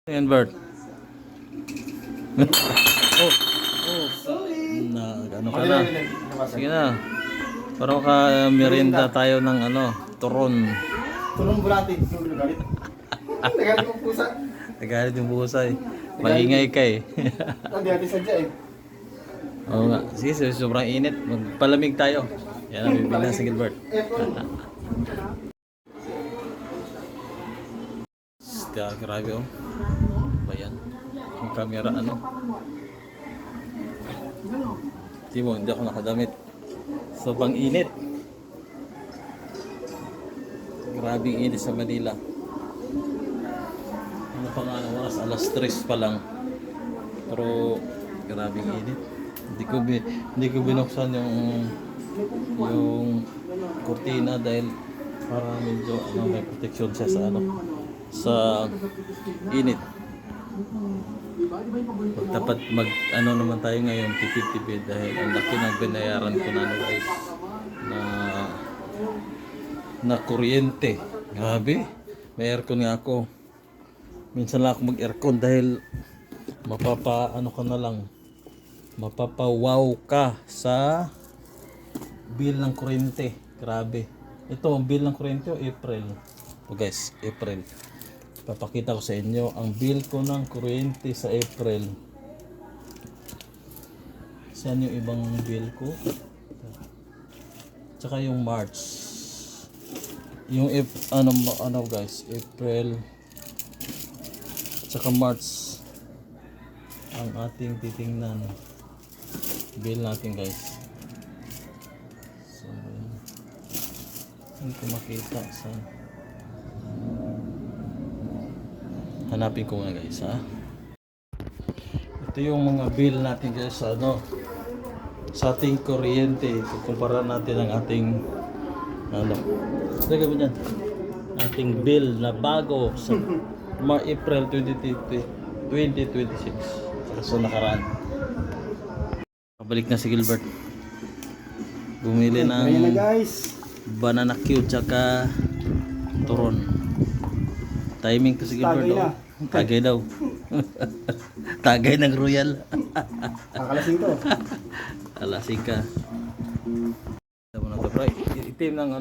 Ayan, Bert. Oh, oh. Ano ka na? Sige na. Para ka merienda tayo ng turon. Turon bulati. Galit. Nagalit yung pusa. Nagalit yung busa eh. Maingay ka eh. Hindi natin sadya eh. Oo nga. Sige, sobrang init. Magpalamig tayo. Yan ang bibilang sa Gilbert. Grabe oh. Bayan. Yung camera Timo, hindi ako nakadamit. Sobrang init. Grabe init sa Manila. Ano pa nga oras? Alas 3 pa lang. Pero grabe init. Hindi ko binuksan yung kurtina dahil para medyo may protection siya sa init. Dapat naman tayo ngayon tipid-tipid dahil ang laki ng binayaran ko guys na kuryente. Grabe. May aircon nga ako. Minsan lang ako mag-aircon dahil mapapawaw ka sa bill ng kuryente. Grabe. Ito ang bill ng kuryente o April. Guys, April. Papakita ko sa inyo ang bill ko ng kuryente sa April. Saan yung ibang bill ko? Tsaka yung March. Yung guys, April tsaka March ang ating titingnan. Bill natin guys. So, hindi ko makita sa hanapin ko nga guys Ito yung mga bill natin guys sa ating kuryente. Kukumpara natin ang ating lagay mo dyan, ating bill na bago sa April 2026 sa nakaraan. Pabalik na si Gilbert. Bumili ng banana Q tsaka turon. Timing ko si Gilbert daw. Tagay daw. Tagay ng Royal. Kakalasing to. Alasing ka. Ito mo na ito. Itim ng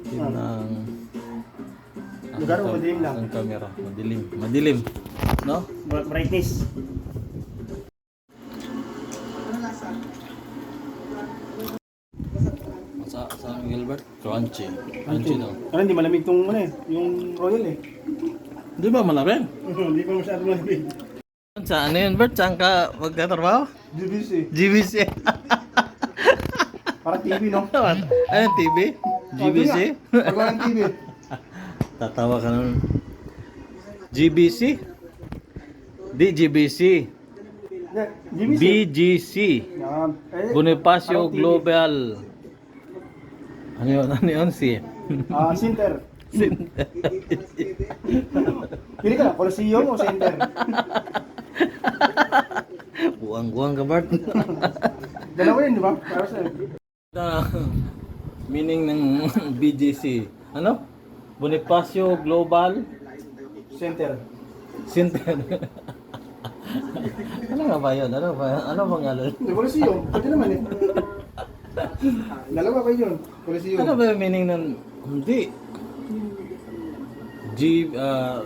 itim ng lugar mo madilim lang. Ang camera. Madilim. No? Brightness. Saan Gilbert? Crunchy. Crunchy no? Hindi malamig tong yung Royal eh. Di ba malamig? Hindi pa masyadong malamig. Saan yun Bert? Saan ka magtatrabaho? GBC. Parang TV no? Ano TV? GBC? Pag walang TV. Tatawa ka nun. GBC? Di GBC. GBC. BGC. Bonifacio Global. Ano yun? Center. Pili ka na, Coliseum o Center? Buwang-buwang ka Bart. Dalawa yun, di ba? Para sa'yo. Meaning ng BGC. Bonifacio Global Center. Ano nga ba yun? Ano bang ngalan? Coliseum, pwede naman eh. Dalawa ba yun? Coliseum. Ano ba yung meaning ng... Hindi.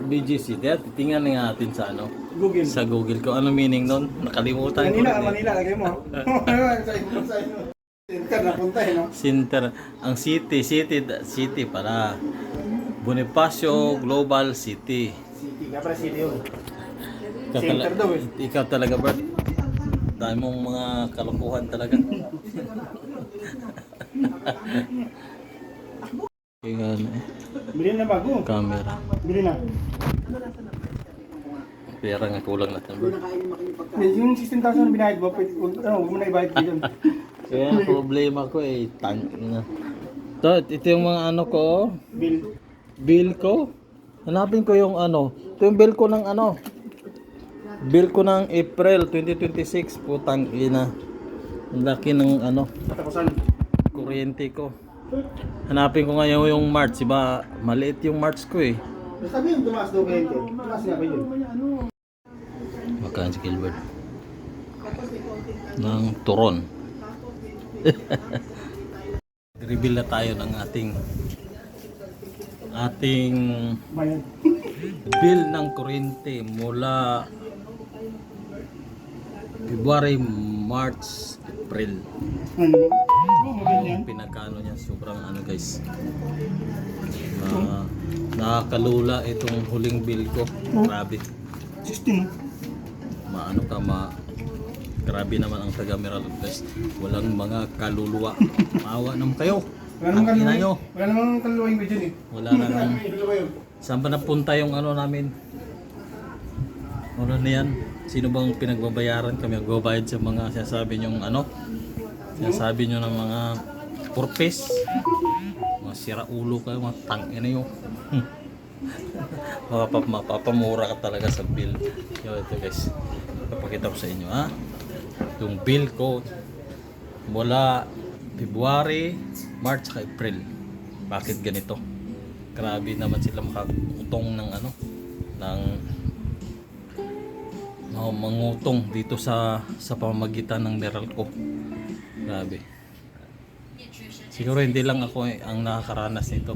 BGC. Titingnan nga natin sa Google. Sa Google ko. Ano meaning nun? Nakalimutan ko. Manila, lagay mo. Center napunta eh, no? Center. Ang city para. Bonifacio Global City. City, nga pala city yun. Ikaw Center daw eh. Ikaw talaga Bert. Dahil mong mga kalokohan talaga. Bili na bago. Camera. Bili na. Pera nga kulang natin Bert. Yung 16,000 na binayad mo, huwag mo na ibayad ko yun. Kaya ang problema ko na. Ito yung mga ko. Bill ko. Hanapin ko yung Ito yung bill ko ng Bill ko ng April 2026. Putang ina. Ang laki ng kuryente ko. Hanapin ko ngayon yung March. Iba, maliit yung March ko eh. Sabi yung tumaas daw kayo. Tumaas nga ba yun? Makain si Gilbert ng turon. Reveal na tayo ng ating Bayad. bill ng kuryente mula February, March, April. Ano? Oo, maganda yan. Yung pinagkano niya sobrang ano guys. Nakakalula itong huling bill ko. Grabe. 16. Maano ka grabe naman ang taga Meral guys. Walang mga kaluluwa. Maawa naman kayo. Wala Ang namang ina nyo. Wala namang kaluwing ko dyan eh. Wala namang saan ba napunta yung ano namin? Ano na yan? Sino bang pinagbabayaran kami? Magbabayad sa mga sinasabi nyong ano? Sinasabi nyo ng mga purpose. Mga sira ulo kayo, mga tangin na yun. Mapapamura ka talaga sa bill. Yo, ito guys. Papakita ko sa inyo ha. Yung bill ko mula February, March, April. Bakit ganito? Grabe naman sila makakutong ng ano, ng mangutong dito sa pamamagitan ng Meralco. Grabe. Siguro hindi lang ako ang nakakaranas nito.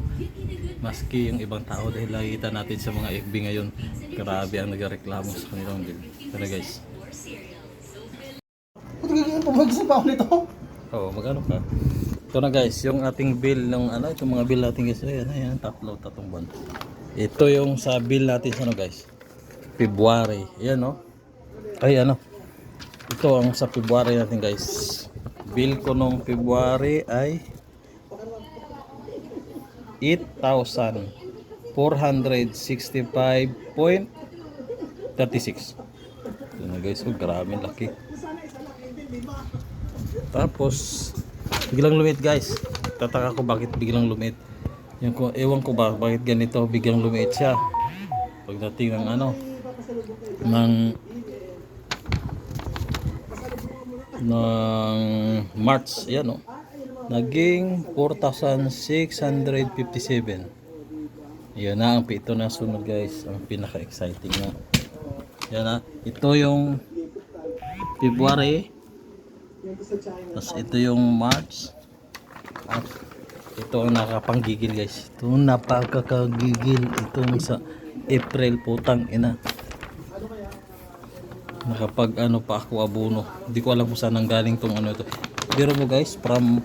Maski yung ibang tao dahil nakikita natin sa mga FB ngayon. Grabe ang nagreklamo sa kanilang bill. Pero guys. Ito gagawin, pabagsin pa ako nito. Oo, magano ka? Ito na guys, yung ating bill ng ano, itong mga bill natin guys. Ayan, tatlong buwan. Ito yung sa bill natin sa ano guys. February. Ayan no. Ay ano. Ito ang sa February natin guys. Bill ko nung February ay 8,465.36. Ito na guys, oh grabe laki. Tapos biglang lumit guys. Tataka ko bakit biglang lumit. Yung ewan ko ba bakit ganito biglang lumit siya. Pagdating ng ano ng March, yan o. Naging 4,657. Yan na ang ito na sunod guys. Ang pinaka-exciting na. Yan na. Ito yung February. Tapos ito yung March. At ito ang nakapanggigil guys. Ito napakakagigil. Itong sa April, putang ina. Nakapag ano pa ako abono. Hindi ko alam kung saan ang galing tong ano ito. Pero mo guys, from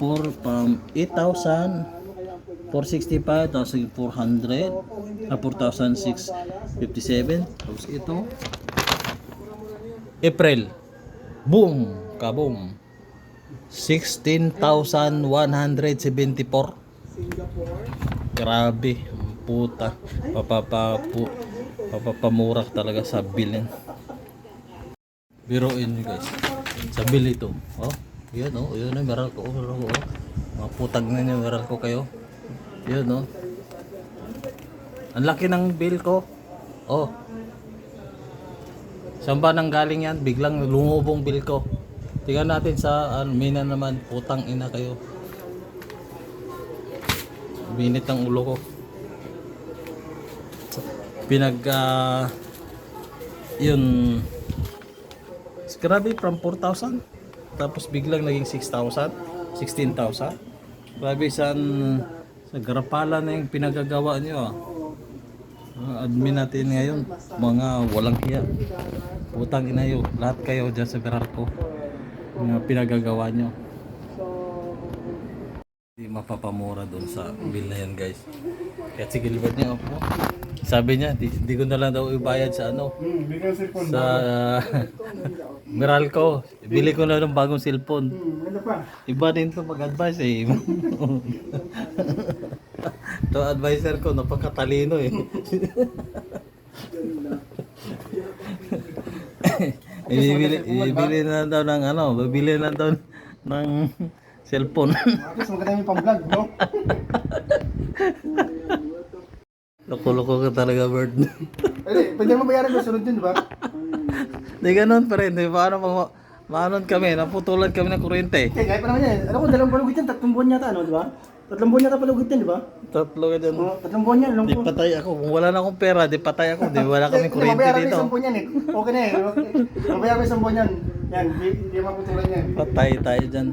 8,465, 1,400, 4,657. Tapos ito April. Boom! Kaboom! 16,174. Grabe, puta. Papapamura talaga sa bill yan. Biruin nyo guys. Sa bill ito. Oh, yan oh. Yan na, meral ko. Oh. Mga putag na nyo, meral ko kayo. Yan oh. Ang laki ng bill ko. Oh. Saan ba nang galing yan? Biglang lumubong bill ko. Tingnan natin sa mina naman. Putang ina kayo. Binit ang ulo ko. Yun. Grabe, from 4,000 tapos biglang naging 6,000, 16,000. Grabe, sa garapala na yung pinagagawa nyo admin natin ngayon, mga walang hiya. Putang ina yun, lahat kayo dyan sa Meralco na pinagagawa nyo. Hindi mapapamura doon sa bill na yan guys. Kaya si Gilbert niya po, sabi niya di ko na lang daw ibayad sa ano, sa Meralco. Bili ko na ng bagong cellphone. Ano pa? Iba din to mag-advise eh. To advisor ko, napakatalino eh. Ibili na daw ng ano, bibili na daw ng cellphone. Mas maganda yung pang-vlog, bro. Loko-loko ka talaga, Bird. Pwede mo bayaran ko sunod yun, di ba? Di ganun pa rin. Di paano kami, naputulan kami ng kuryente. Kaya pa naman yan. Ano ko, 2 buwan ulit yan, 3 buwan yata, ano, di ba? Tatlong buwan niya tapalugit yan, di ba? Tatlo ka dyan. Oo, tatlong buwan yan. Di patay ako. Kung wala na akong pera, di patay ako. Di wala kaming kuryente Mabayaran ko dito. isang buwan yan eh. Okay na eh. Mabayaran ko isang buwan yan. Yan, di maputulan yan. Patay tayo dyan.